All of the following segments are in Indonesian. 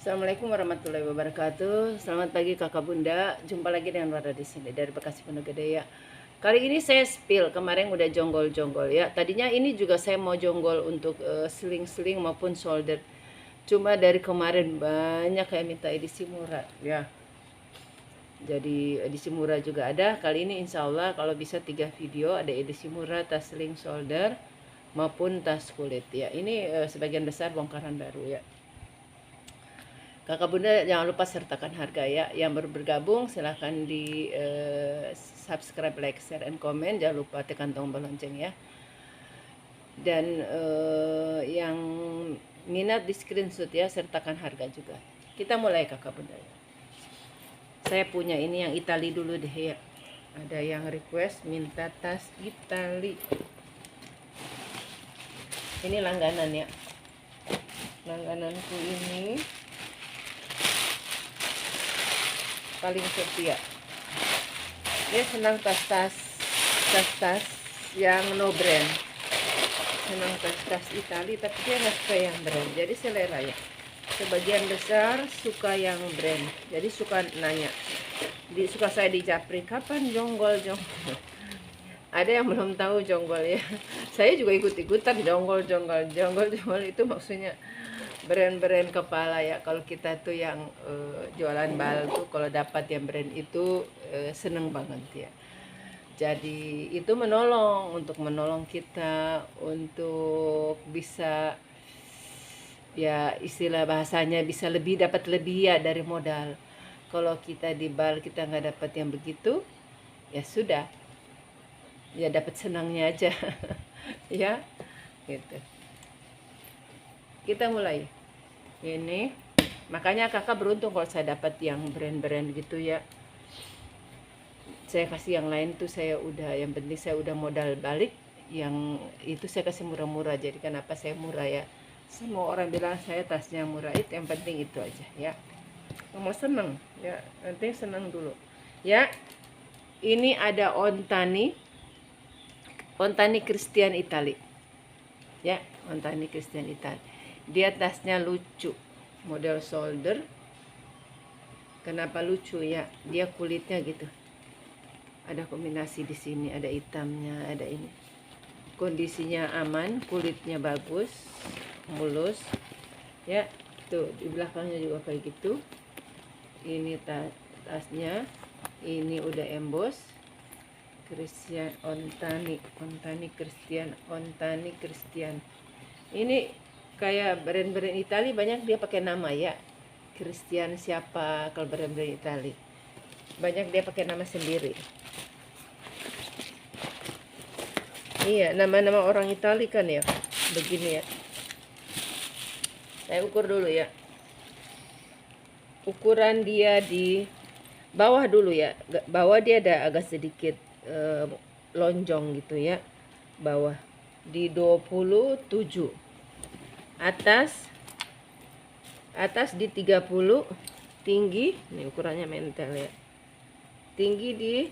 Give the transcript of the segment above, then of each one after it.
Assalamualaikum warahmatullahi wabarakatuh. Selamat pagi kakak bunda. Jumpa lagi dengan Wara di sini dari Bekasi Pondok Gede ya. Kali ini saya spill. Kemarin udah jonggol-jonggol ya. Tadinya ini juga saya mau jonggol untuk sling-sling maupun shoulder. Cuma dari kemarin banyak yang minta edisi murah ya. Jadi edisi murah juga ada. Kali ini insya Allah kalau bisa 3 video ada edisi murah tas sling shoulder maupun tas kulit ya. Ini sebagian besar bongkaran baru ya. Kakak bunda jangan lupa sertakan harga ya. Yang baru bergabung silahkan di subscribe, like, share, and comment. Jangan lupa tekan tombol lonceng ya. Dan yang minat di screenshot ya, sertakan harga juga. Kita mulai kakak bunda ya. Saya punya ini yang Itali dulu deh ya. Ada yang request minta tas Itali. Ini langganan ya. Langgananku ini paling setia. Dia senang tas-tas yang no brand. Senang tas-tas Itali, tapi dia nggak suka yang brand. Jadi selera ya. Sebagian besar suka yang brand. Jadi suka nanya. Suka saya dijapri, kapan jonggol? Ada yang belum tahu jonggol ya. Saya juga ikut-ikutan jonggol itu maksudnya brand-brand kepala ya. Kalau kita tuh yang jualan bal tuh kalau dapat yang brand itu seneng banget ya. Jadi itu untuk menolong kita untuk bisa ya istilah bahasanya bisa dapat lebih ya dari modal. Kalau kita di bal kita nggak dapat yang begitu ya sudah. Ya dapat senangnya aja. Ya gitu. Kita mulai. Ini makanya kakak beruntung kalau saya dapat yang brand-brand gitu ya. Saya kasih yang lain tuh yang penting saya udah modal balik, yang itu saya kasih murah-murah. Jadi kenapa saya murah ya, semua orang bilang saya tasnya murah, itu yang penting itu aja ya. Mau seneng ya, penting seneng dulu ya. Ini ada Ontani Christian Itali ya, Ontani Christian Itali. Dia tasnya lucu, model shoulder. Kenapa lucu ya? Dia kulitnya gitu. Ada kombinasi di sini, ada hitamnya, ada ini. Kondisinya aman, kulitnya bagus, mulus. Ya, tuh di belakangnya juga kayak gitu. Ini tasnya, ini udah emboss. Christian Ontani Christian. Ini kayak brand-brand Itali banyak dia pakai nama ya. Christian siapa kalau brand-brand Itali. Banyak dia pakai nama sendiri. Iya, nama-nama orang Itali kan ya. Begini ya. Saya ukur dulu ya. Ukuran dia di bawah dulu ya. Bawah dia ada agak sedikit lonjong gitu ya. Bawah di 27. Atas di 30, tinggi, ini ukurannya mentel ya. Tinggi di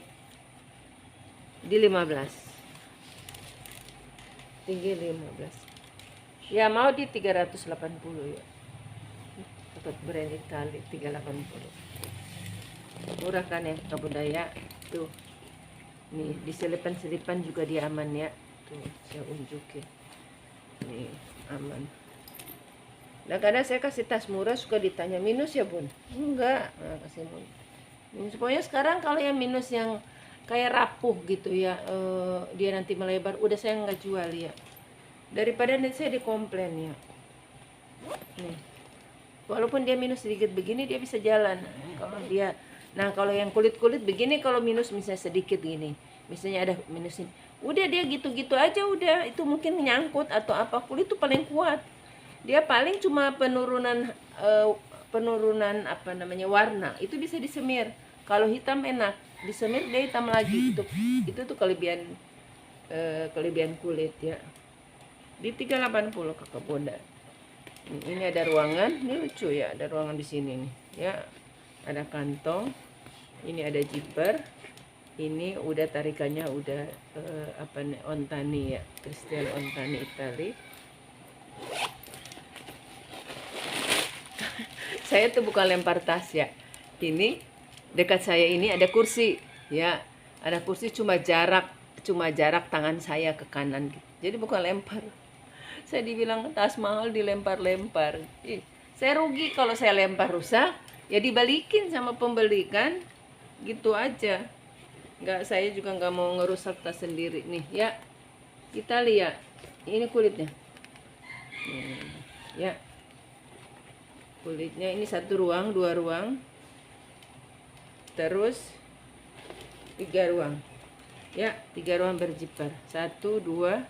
15. Tinggi 15. Ya mau di 380 ya. Untuk brand Itali 380. Murah kan ya kebudaya tuh. Nih di selipan juga dia aman ya. Tuh saya unjukin. Nih aman. Nah kadang saya kasih tas murah suka ditanya minus ya bun, enggak, nah, kasih minus. Pokoknya sekarang kalau yang minus yang kayak rapuh gitu ya, dia nanti melebar, udah saya nggak jual ya, daripada nanti saya dikomplain ya. Nih, walaupun dia minus sedikit begini dia bisa jalan. Kalau dia, nah kalau yang kulit begini kalau minus misalnya sedikit gini, misalnya ada minus ini, udah dia gitu-gitu aja udah, itu mungkin nyangkut atau apa, kulit tuh paling kuat. Dia paling cuma penurunan apa namanya warna, itu bisa disemir. Kalau hitam enak, disemir dia hitam lagi. Itu tuh kelebihan kulit ya. Di 380 kakak bunda. Ini ada ruangan, ini lucu ya, ada ruangan di sini nih ya. Ada kantong, ini ada zipper. Ini udah tarikannya udah Ontani ya, Christian Ontani Itali. Saya tuh bukan lempar tas ya. Ini dekat saya ini ada kursi ya. Ada kursi cuma jarak tangan saya ke kanan gitu. Jadi bukan lempar. Saya dibilang tas mahal dilempar-lempar. Saya rugi kalau saya lempar rusak, ya dibalikin sama pembeli kan. Gitu aja. Saya juga nggak mau ngerusak tas sendiri nih ya. Kita lihat. Ini kulitnya. Ya. Kulitnya ini 1 ruang, 2 ruang. Terus 3 ruang. Ya, 3 ruang berzipper. 1, 2,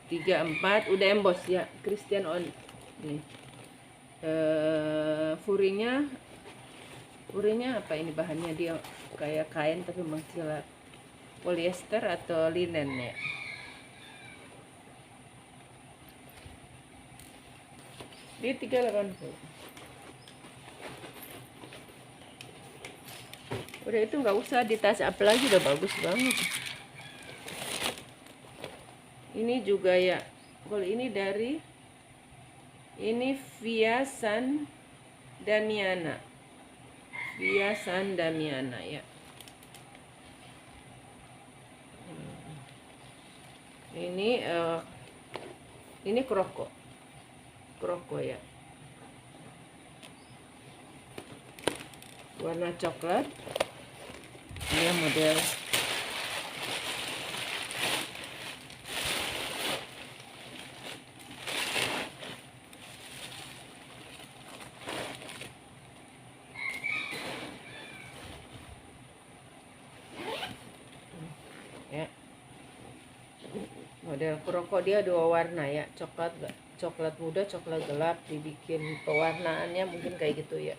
3, 4. Udah emboss ya. Christian on. Nih. Furingnya apa ini bahannya? Dia kayak kain tapi mengkilap. Polyester atau linen ya. Dia 380. Udah itu nggak usah di tas apalagi udah bagus banget. Ini juga ya. Kalau ini dari Via San Damiana. Via San Damiana ya. Ini kroko ya. Warna coklat. Dia model ya. Model kroko dia 2 warna ya, coklat muda, coklat gelap, dibikin pewarnaannya mungkin kayak gitu ya.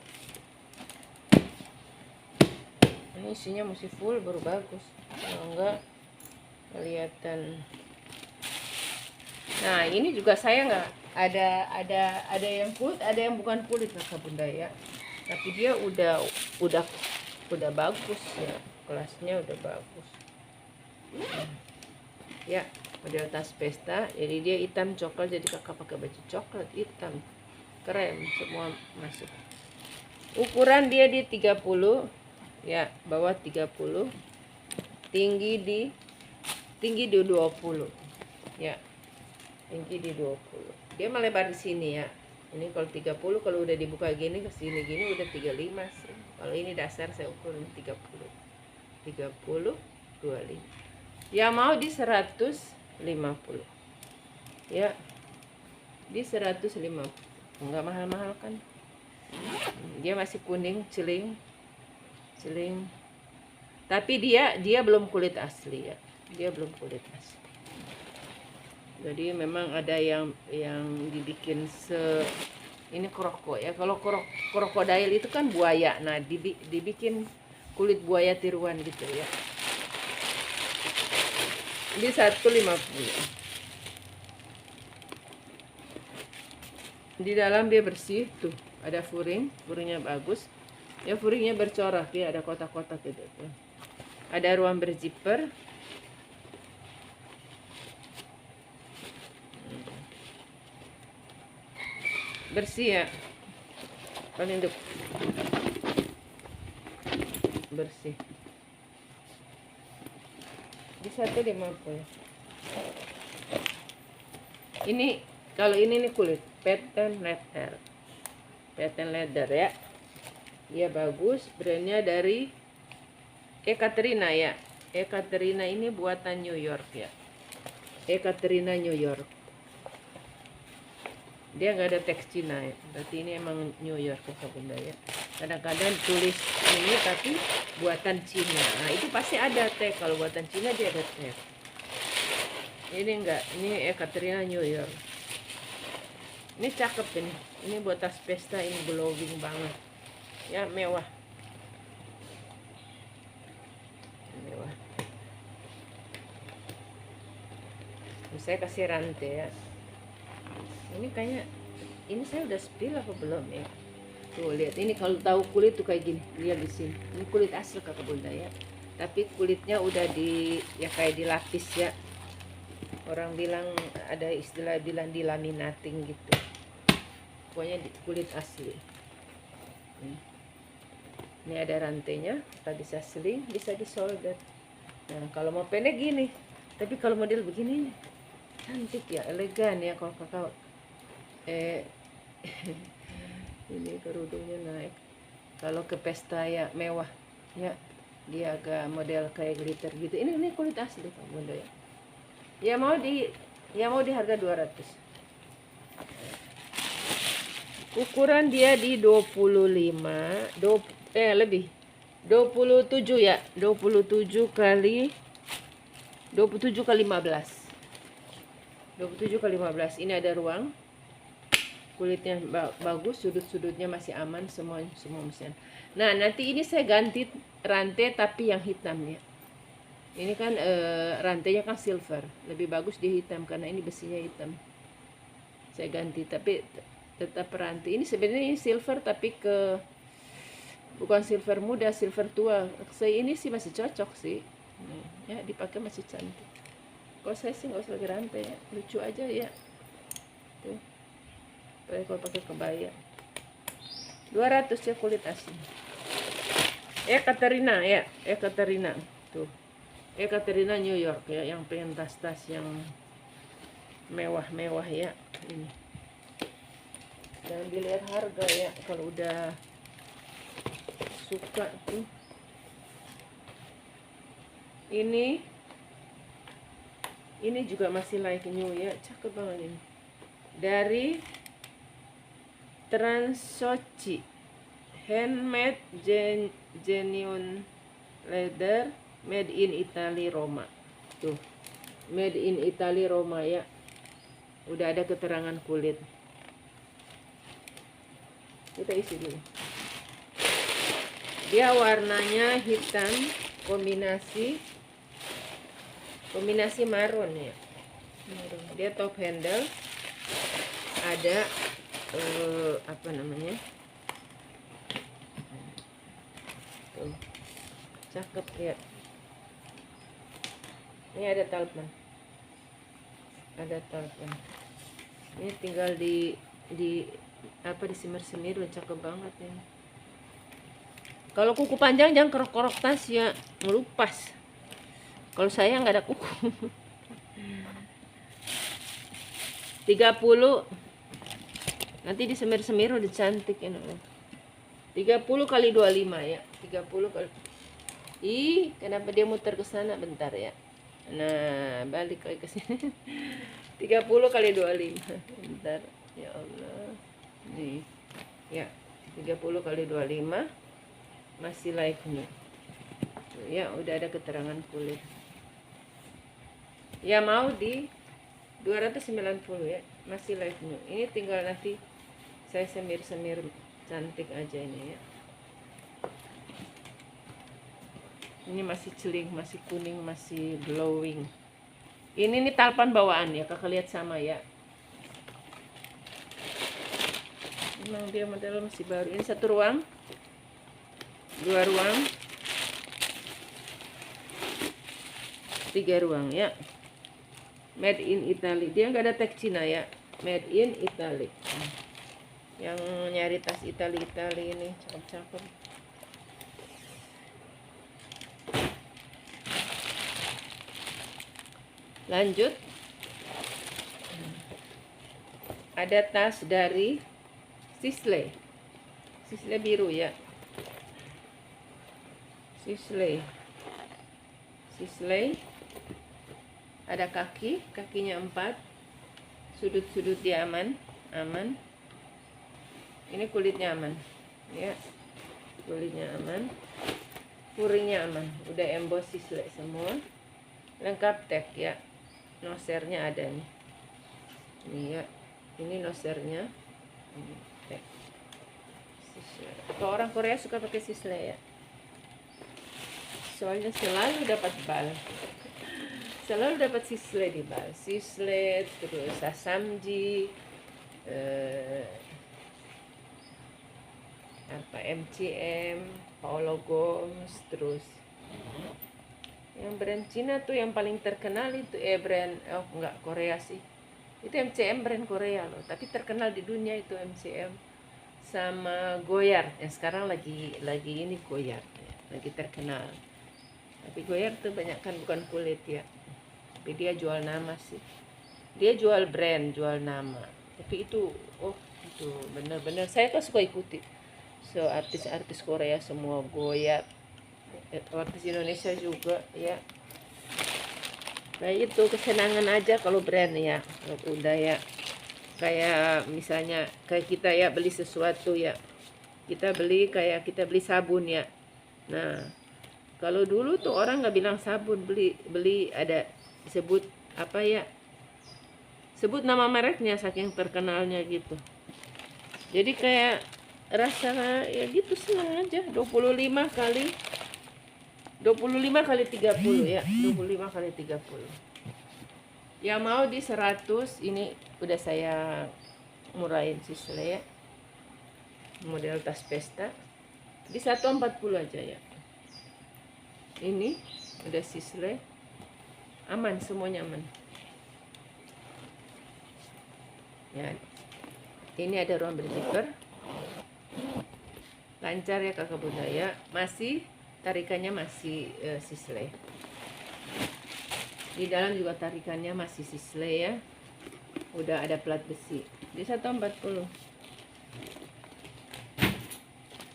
Ini isinya mesti full baru bagus, kalau enggak kelihatan. Nah ini juga saya nggak ada yang kulit, ada yang bukan kulit kakak bunda ya, tapi dia udah bagus ya, kelasnya udah bagus ya. Model tas pesta, jadi dia hitam coklat, jadi kakak pakai baju coklat hitam krem semua masuk. Ukuran dia di 30 ya, bawah 30, tinggi di 20 ya, tinggi di 20. Dia melebar di sini ya. Ini kalau 30, kalau udah dibuka gini ke sini gini udah 35 sih. Kalau ini dasar saya ukur 30 25. Ya mau di 150 ya, di 150, enggak mahal-mahal kan. Dia masih kuning celing, tapi dia belum kulit asli ya, dia belum kulit asli. Jadi memang ada yang dibikin ini kroko ya. Kalau krokodil itu kan buaya, nah dibikin kulit buaya tiruan gitu ya. Di 150. Di dalam dia bersih tuh, ada furingnya bagus ya, furingnya bercorak ya, ada kotak-kotak gitu tuh. Ada ruang berzipper. Bersih ya, paling bersih. Di 150. Ini kalau ini nih kulit pattern leather ya. Dia bagus, brandnya dari Ekaterina ya. Ekaterina ini buatan New York ya. Ekaterina New York. Dia nggak ada teks Cina ya. Berarti ini emang New York ya bunda ya. Kadang-kadang tulis ini tapi buatan Cina. Nah itu pasti ada tag. Kalau buatan Cina dia ada tag. Ini enggak. Ini Ekaterina New York. Ini cakep ini. Ini buat tas pesta, ini glowing banget. Ya mewah. Mewah. Saya kasih rantai ya. Ini kayaknya ini saya udah spill apa belum ya? Tuh lihat ini, kalau tahu kulit tuh kayak gini. Lihat di sini. Ini kulit asli kakak bunda ya. Tapi kulitnya udah kayak dilapis ya. Orang bilang ada istilah bilang dilaminating gitu. Pokoknya kulit asli. Ini ada rantainya, kita bisa sling, bisa di solder. Nah, kalau mau pendek gini, tapi kalau model begini cantik ya, elegan ya kalau kakak ini kerudungnya naik. Kalau ke pesta ya mewah ya, dia agak model kayak glitter gitu. Ini kulit asli kamu ya. Ya mau di harga 200. Ukuran dia di 27 ya, 27 kali 15. 27 kali 15. Ini ada ruang. Kulitnya bagus, sudut-sudutnya masih aman, semua mesin. Nah, nanti ini saya ganti rantai tapi yang hitam ya. Ini kan rantainya kan silver, lebih bagus di hitam karena ini besinya hitam. Saya ganti tapi tetap rantai. Ini sebenarnya ini silver tapi bukan silver muda, silver tua. Saya ini sih masih cocok sih. Ya, dipakai masih cantik. Kalau saya sih nggak usah lagi rantai ya, lucu aja ya. Tuh. Kalau pakai kebaya 200 ya, kulit asli. Ekaterina ya, Ekaterina tuh, Ekaterina New York ya, yang pengen tas-tas yang mewah-mewah ya. Ini jangan dilihat harga ya, kalau udah suka tuh. Ini juga masih like new ya, cakep banget ini. Dari Transoci, handmade genuine leather, made in Italy Roma. Tuh, made in Italy Roma ya. Udah ada keterangan kulit. Kita isi dulu. Dia warnanya hitam kombinasi marun ya. Dia top handle, ada apa namanya, tuh cakep ya. Ini ada talpan, ini tinggal di disemir-semir, cakep banget ya. Kalau kuku panjang jangan kerok-kerok tas ya, ngelupas. Kalau saya nggak ada kuku. 30, nanti disemir-semir udah cantik ya. 30 kali 25 ya. 30 kali. Kenapa dia muter ke sana, bentar ya. Nah, balik lagi ke sini. 30 kali 25. Bentar. Ya Allah. Nih. Ya, 30 kali 25 masih like nih. Ya, udah ada keterangan kulit. Ya mau di 290 ya, masih live new. Ini tinggal nanti saya semir-semir cantik aja ini ya. Ini masih celing, masih kuning, masih glowing. Ini nih talpan bawaan ya, kakak lihat sama ya. Memang dia model masih baru. Ini 1 ruang, 2 ruang, 3 ruang ya. Made in Italy. Dia nggak ada tag Cina ya. Made in Italy. Yang nyari tas Italy ini cakep-cakep. Lanjut. Ada tas dari Sisley. Sisley biru ya. Sisley. Ada kakinya 4, sudut-sudut dia aman. Ini kulitnya aman ya, kulitnya aman, puringnya aman, udah emboss Sisley semua, lengkap tag ya. Nosernya ada nih, ya, ini nosernya. Ini tag Sisley. Kalau orang Korea suka pakai Sisley ya, soalnya selalu dapat bal. Selalu dapat Sisley di bal. Sisley, terus Sasamji, MCM, Paolo Gomes, terus yang brand Cina tuh yang paling terkenal itu brand enggak Korea sih. Itu MCM brand Korea loh, tapi terkenal di dunia itu MCM. sama Goyard yang sekarang lagi ini Goyard ya, lagi terkenal. Tapi Goyard tuh banyak kan bukan kulit ya, tapi dia jual nama sih, dia jual brand, jual nama. Tapi itu itu bener-bener saya tuh suka ikuti, so artis-artis Korea semua Goyard, artis Indonesia juga ya. Nah itu kesenangan aja kalau brand ya, kalau udah ya. Kayak misalnya kayak kita ya beli sesuatu ya, kita beli kayak kita beli sabun ya. Nah kalau dulu tuh orang nggak bilang sabun, beli ada sebut apa ya, sebut nama mereknya saking terkenalnya gitu. Jadi kayak rasa ya gitu, senang aja. 25 kali 30 ya, 25 kali 30. Ya mau di 100, ini udah saya murahin sisle ya, model tas pesta di 140 aja ya. Ini udah sisle, aman, semuanya aman ya. Ini ada ruang berzipper, lancar ya Kakak Budaya, masih tarikannya masih sisle. Di dalam juga tarikannya masih sisle ya. Udah ada plat besi di 140.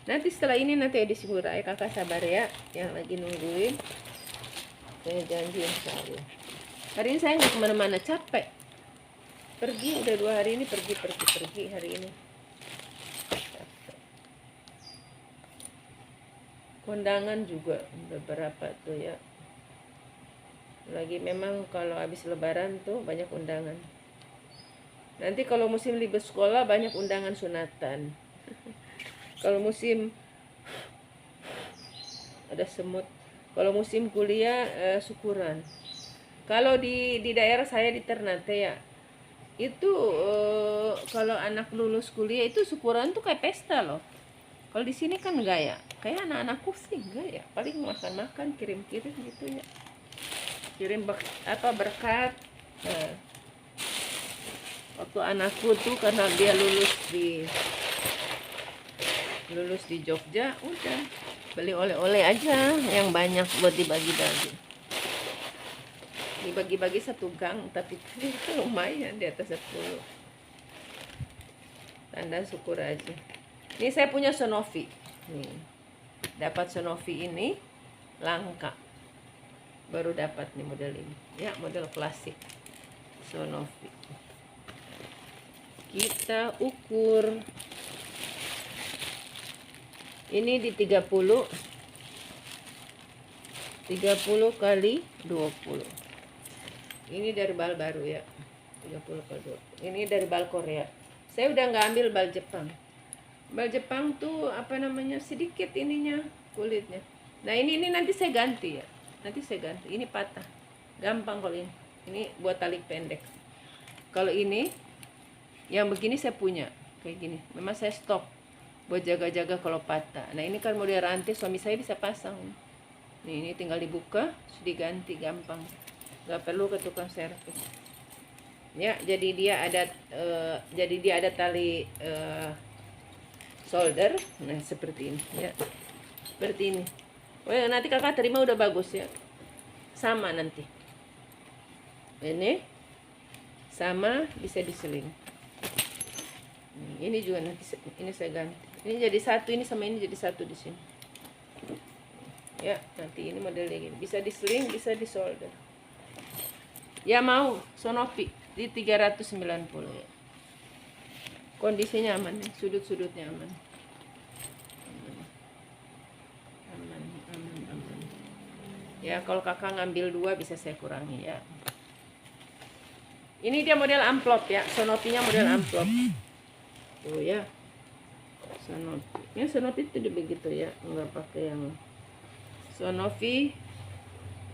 Nanti setelah ini nanti edisi murah ya, Kakak sabar ya, yang lagi nungguin. Saya janji insya Allah. Hari ini saya nggak kemana-mana, capek. Pergi udah 2 hari ini, pergi hari ini. Kondangan juga beberapa tuh ya. Lagi memang kalau habis lebaran tuh banyak undangan. Nanti kalau musim libur sekolah banyak undangan sunatan. Kalau musim ada semut. Kalau musim kuliah syukuran. Kalau di daerah saya di Ternate ya, itu kalau anak lulus kuliah itu syukuran tuh kayak pesta loh. Kalau di sini kan enggak ya. Kayak anak-anakku sih enggak ya. Paling makan-makan, kirim-kirim gitu ya. Kirim berkat. Nah, waktu anakku tuh karena dia lulus di Jogja, udah beli oleh-oleh aja yang banyak buat dibagi-bagi. Dibagi-bagi 1 gang, tapi lumayan di atas 10. Tanda syukur aja. Ini saya punya Sonovi. Nih, dapat Sonovi ini langka. Baru dapat nih model ini ya, model klasik Sonovi. Kita ukur ini di 30 kali 20. Ini dari bal baru ya, 30 kali 20. Ini dari bal Korea. Saya udah nggak ambil bal Jepang. Bal Jepang tuh apa namanya, sedikit ininya kulitnya. Nah ini nanti saya ganti ya. Nanti saya ganti, ini patah, gampang kalau ini buat tali pendek. Kalau ini yang begini saya punya kayak gini, memang saya stok buat jaga-jaga kalau patah. Nah ini kan model rantai, suami saya bisa pasang nih, ini tinggal dibuka, sudah diganti, gampang, nggak perlu ke tukang servis ya. Jadi dia ada tali solder, nah seperti ini ya, seperti ini. Oh ya, nanti Kakak terima udah bagus ya. Sama nanti. Ini sama, bisa diseling. Ini juga nanti ini saya ganti. Ini jadi 1, ini sama ini jadi 1 di sini. Ya, nanti ini modelnya gini. Bisa diseling, bisa disolder. Ya mau Sonovi di 390 ya. Kondisinya aman, sudut-sudutnya aman. Ya kalau Kakak ngambil 2 bisa saya kurangi ya. Ini dia model amplop ya, Sonovinya model amplop. Tuh ya, Sonovi. Ya Sonovi itu begitu ya, nggak pakai yang Sonovi.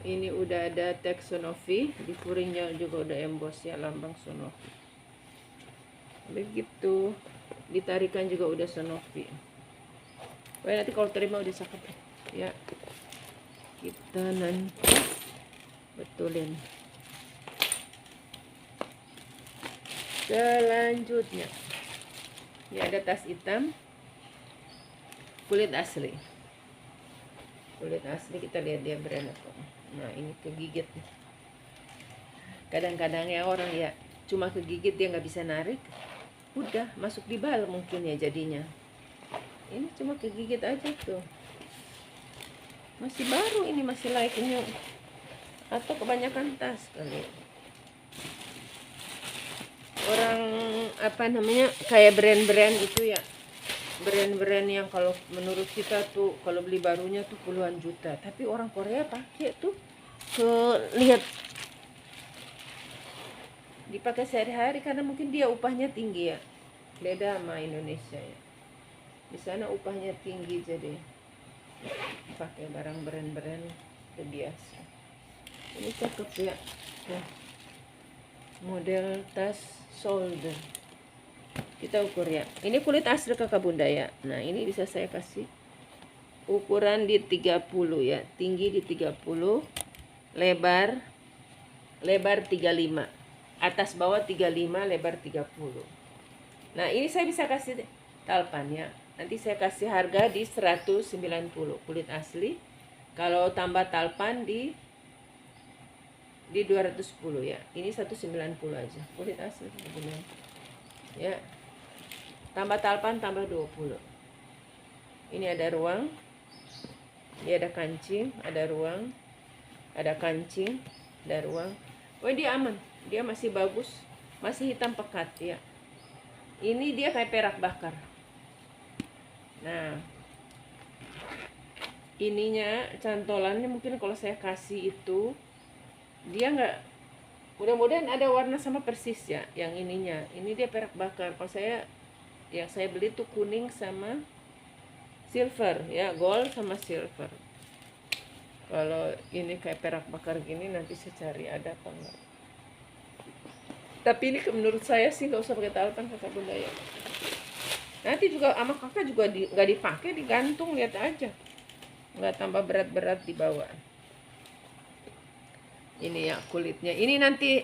Ini udah ada teks Sonovi, di kuringnya juga udah emboss ya lambang Sonovi. Begitu, ditarikan juga udah Sonovi. Wah nanti kalau terima udah cakep ya. Kita nanti betulin. Selanjutnya, ini ada tas hitam kulit asli. Kulit asli, kita lihat dia brand apa. Nah, ini kegigit. Kadang-kadang ya orang ya cuma kegigit, dia nggak bisa narik, udah masuk di bal mungkin ya jadinya. Ini cuma kegigit aja tuh. Masih baru ini, masih laiknya. Atau kebanyakan tas kali. Orang apa namanya, kayak brand-brand itu ya, brand-brand yang kalau menurut kita tuh kalau beli barunya tuh puluhan juta, tapi orang Korea pakai tuh lihat dipakai sehari-hari karena mungkin dia upahnya tinggi ya, beda sama Indonesia ya. Di sana upahnya tinggi, jadi pakai barang brand-brand itu biasa. Ini cakep ya tuh. Model tas shoulder, kita ukur ya. Ini kulit asli kakak bunda ya. Nah, ini bisa saya kasih ukuran di 30 ya, tinggi di 30, lebar 35, atas bawah 35, lebar 30. Nah, ini saya bisa kasih talpan ya. Nanti saya kasih harga di 190 kulit asli. Kalau tambah talpan di 210 ya. Ini 190 aja kulit asli benar. Ya. Tambah talpan tambah 20. Ini ada ruang. Dia ada kancing, ada ruang. Ada kancing, ada ruang. Oh, dia aman. Dia masih bagus. Masih hitam pekat ya. Ini dia kayak perak bakar. Nah, ininya cantolannya mungkin kalau saya kasih itu dia nggak, mudah-mudahan ada warna sama persis ya yang ininya. Ini dia perak bakar. Kalau saya, yang saya beli tuh kuning sama silver ya, gold sama silver. Kalau ini kayak perak bakar gini, nanti saya cari ada apa enggak. Tapi ini menurut saya sih nggak usah pakai talpan kakak bunda ya. Nanti juga sama kakak juga nggak dipakai, digantung, lihat aja, nggak tambah berat-berat di bawah. Ini ya kulitnya. Ini nanti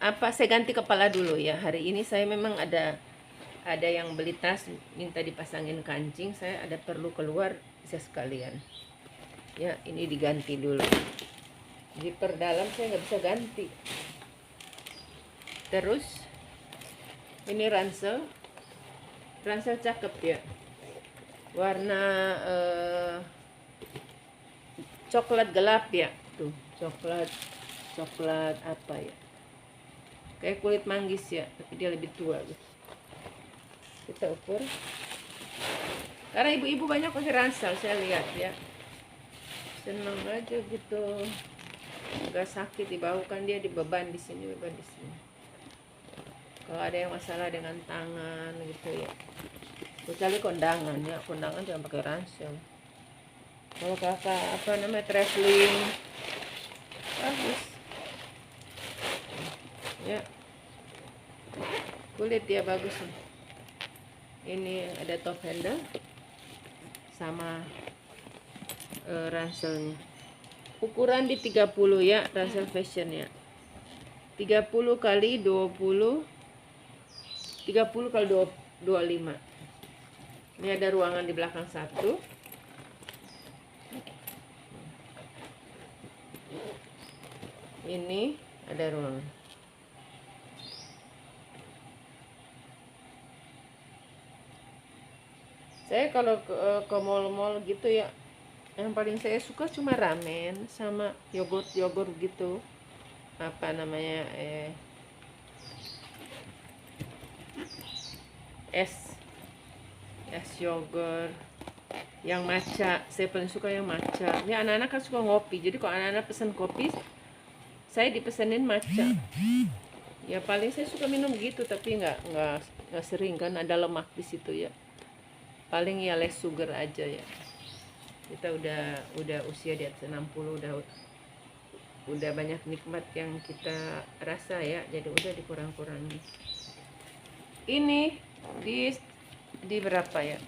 apa, saya ganti kepala dulu ya. Hari ini saya memang ada yang beli tas minta dipasangin kancing, saya ada perlu keluar, bisa sekalian ya. Ini diganti dulu. Di perdalam saya nggak bisa ganti. Terus ini ransel cakep ya, warna coklat gelap ya tuh, coklat apa ya, kayak kulit manggis ya, tapi dia lebih tua gitu. Kita ukur karena ibu-ibu banyak pakai ransel, saya lihat ya, seneng aja gitu, nggak sakit di bahu kan, dia di beban di sini, beban di sini. Kalau ada yang masalah dengan tangan gitu ya, kecuali kondangan ya, kondangan jangan pakai ransel. Kalau kakak apa namanya traveling, bagus ya, kulit dia bagus nih. Ini ada top handle sama ranselnya. Ukuran di 30 ya, ransel fashion ya. 30 kali 20, 30 kali 25. Ini ada ruangan di belakang satu. Ini ada ruangan. Saya kalau ke mall-mall gitu ya, yang paling saya suka cuma ramen sama yogurt gitu. Apa namanya, es yogurt yang matcha. Saya paling suka yang matcha. Ya, anak-anak kan suka ngopi, jadi kalau anak-anak pesen kopi, saya dipesenin matcha. Ya paling saya suka minum gitu, tapi nggak sering kan, ada lemak di situ ya. Paling ya less sugar aja ya. Kita udah usia di atas 60, udah banyak nikmat yang kita rasa ya, jadi udah dikurang-kurangi. Ini di berapa ya?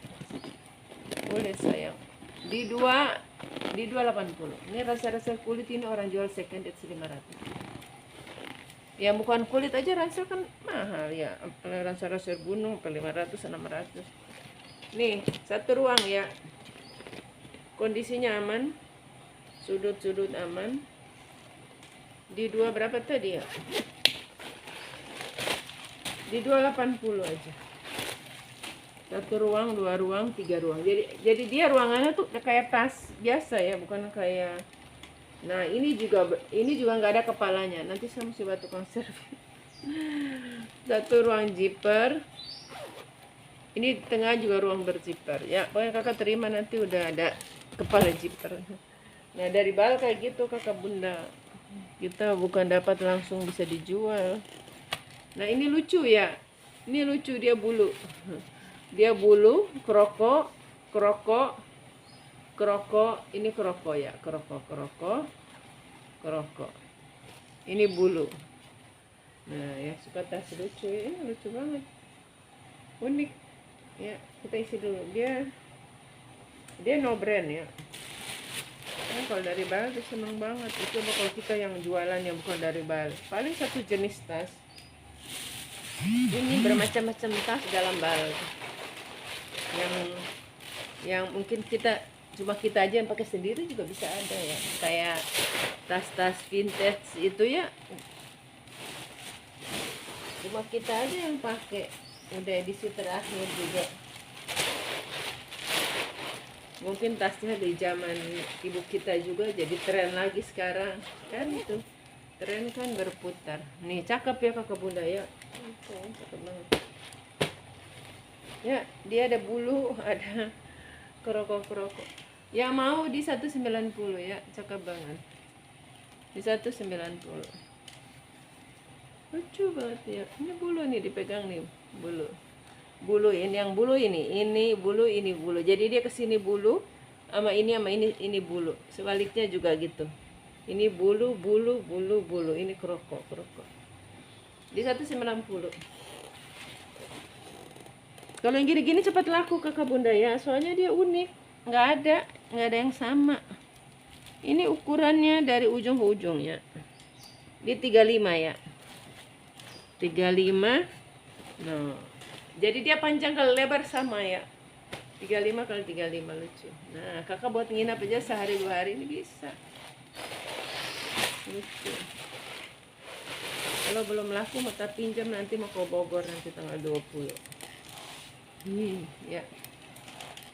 Boleh sayang. Di 280. Ini rasa-rasa kulit, ini orang jual second at 500. Ya bukan kulit aja, ransel kan mahal ya. Ransel gunung 500 600. Nih, satu ruang ya. Kondisinya aman. Sudut-sudut aman. Di 2 berapa tadi ya? Di 280 aja. Satu ruang, 2 ruang, 3 ruang. Jadi dia ruangannya tuh kayak tas biasa ya, bukan kayak. Nah, ini juga nggak ada kepalanya. Nanti saya mesti buat tukang servis. Satu ruang zipper. Ini di tengah juga ruang berzipper. Ya, pokoknya kakak terima nanti udah ada kepala zipper. Nah, dari bal kayak gitu kakak bunda. Kita bukan dapat langsung bisa dijual. Nah, ini lucu ya. Ini lucu, dia bulu. Dia bulu, kroko, ini kroko ya, kroko. Ini bulu. Nah, ya suka tas lucu ya, ini lucu banget. Unik. Ya, kita isi dulu. Dia no brand ya. Nah, kalau dari Bali dia seneng banget. Itu kalau kita yang jualan yang bukan dari Bali. Paling satu jenis tas. Ini bermacam-macam tas dalam Bali. Yang mungkin cuma kita aja yang pakai sendiri juga bisa ada ya, kayak tas-tas vintage itu ya, cuma kita aja yang pakai. Udah edisi terakhir juga, mungkin tasnya di zaman ibu kita juga jadi tren lagi sekarang kan. Itu tren kan berputar. Nih cakep ya kakak bunda ya, cakep banget ya. Dia ada bulu, ada kroko. Yang mau di 190 ya, cakep banget. Di 190. Lucu banget ya. Ini bulu nih, dipegang nih, bulu ini, yang bulu ini bulu, ini bulu. Jadi dia kesini bulu sama ini bulu. Sebaliknya juga gitu. Ini bulu. Ini kroko. Di 190. Kalau yang gini-gini cepat laku kakak bunda ya, soalnya dia unik, nggak ada yang sama. Ini ukurannya dari ujung ke ujung ya, di 35 ya, 35. Nah, jadi dia panjang kali lebar sama ya, 35 kali 35, lucu. Nah, kakak buat nginap aja sehari 2 hari ini bisa. Lucu. Kalau belum laku mau pinjam, nanti mau ke Bogor nanti tanggal 20. Ya,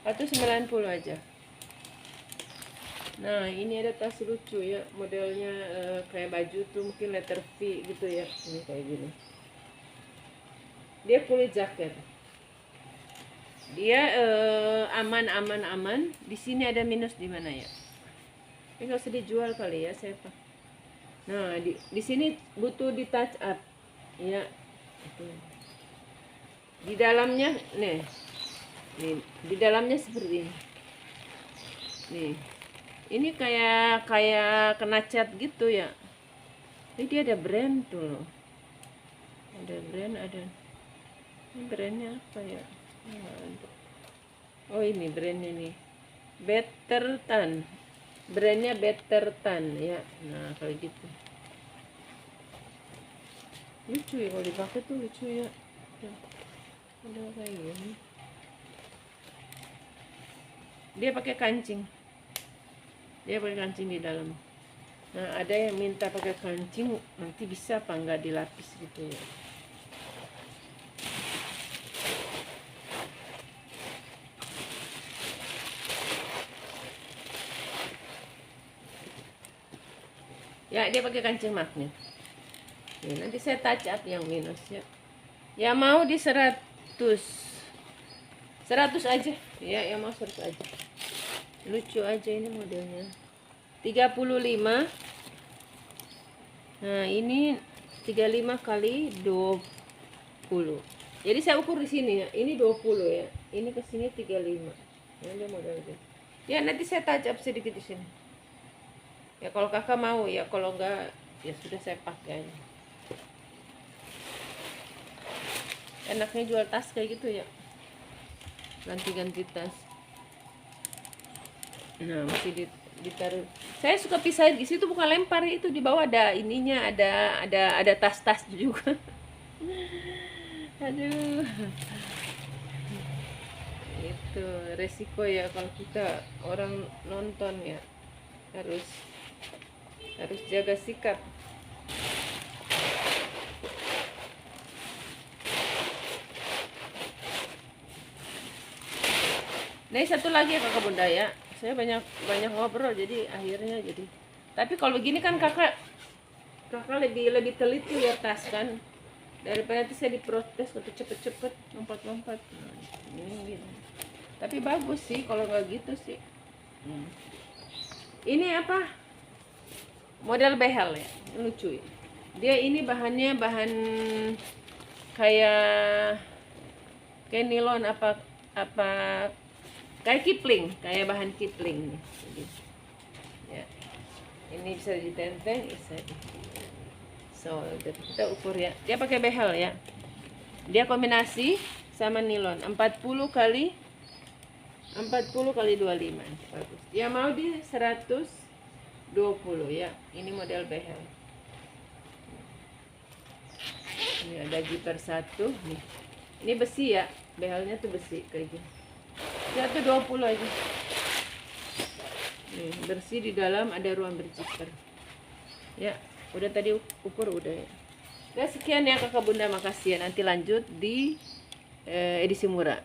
190 aja. Nah, ini ada tas lucu ya, modelnya kayak baju tuh mungkin letter V gitu ya. Ini kayak gini. Dia kulit jaket. Dia aman. Di sini ada minus di mana ya? Ini nggak usah dijual kali ya, saya pak. Nah, di sini butuh di touch up ya. Di dalamnya nih, di dalamnya seperti ini. Nih, ini kayak kena cat gitu ya. Ini dia ada brand tuh loh. Ada brand, ini brandnya apa ya? Oh, ini brandnya nih, Better Tan. Brandnya Better Tan ya. Nah, kalau gitu lucu ya, kalau dipakai tuh lucu ya. Udah kayak gini. Dia pakai kancing. Di dalam. Nah, ada yang minta pakai kancing, nanti bisa apa enggak dilapis gitu ya. Ya, dia pakai kancing magnet. Nih, nanti saya touch up yang minus ya. Ya mau di 100 aja ya, yang mau 100 aja. Lucu aja ini modelnya. 35. Nah, ini 35 kali 20. Jadi saya ukur di sini ya. Ini 20 ya. Ini ke sini 35. Ini modelnya. Ya, nanti saya touch up sedikit di sini. Ya kalau kakak mau ya, kalau enggak ya sudah saya pakai aja. Enaknya jual tas kayak gitu ya, ganti-ganti tas. Nah, masih ditaruh. Saya suka pisahin di situ, bukan lempar, itu di bawah ada ininya, ada tas-tas juga. Aduh. Itu. Tuh resiko ya kalau kita orang nonton ya, harus jaga sikap. Nah, satu lagi ya kakak bunda ya, saya banyak ngobrol jadi akhirnya jadi. Tapi kalau begini kan kakak lebih teliti lihat tas kan, daripada nanti saya diprotes waktu cepet-cepet lompat-lompat. Nah, ini gitu. Tapi bagus sih kalau nggak gitu sih. Ini apa? Model behel ya, lucu ya. Dia ini bahannya bahan kayak nilon apa kayak Kipling, kayak bahan Kipling nih. Jadi, ya. Ini bisa ditenteng, bisa. So, kita ukur ya. Dia pakai behel ya. Dia kombinasi sama nilon 40 kali 25. Bagus. Dia mau di 120 ya. Ini model behel. Ini ada zipper 1 nih. Ini besi ya. Behelnya tuh besi kayak gini. 120 aja. Nih, bersih di dalam, ada ruang berzipper. Ya, udah tadi ukur udah ya. Nah, sekian ya kakak bunda, makasih ya. Nanti lanjut di edisi murah.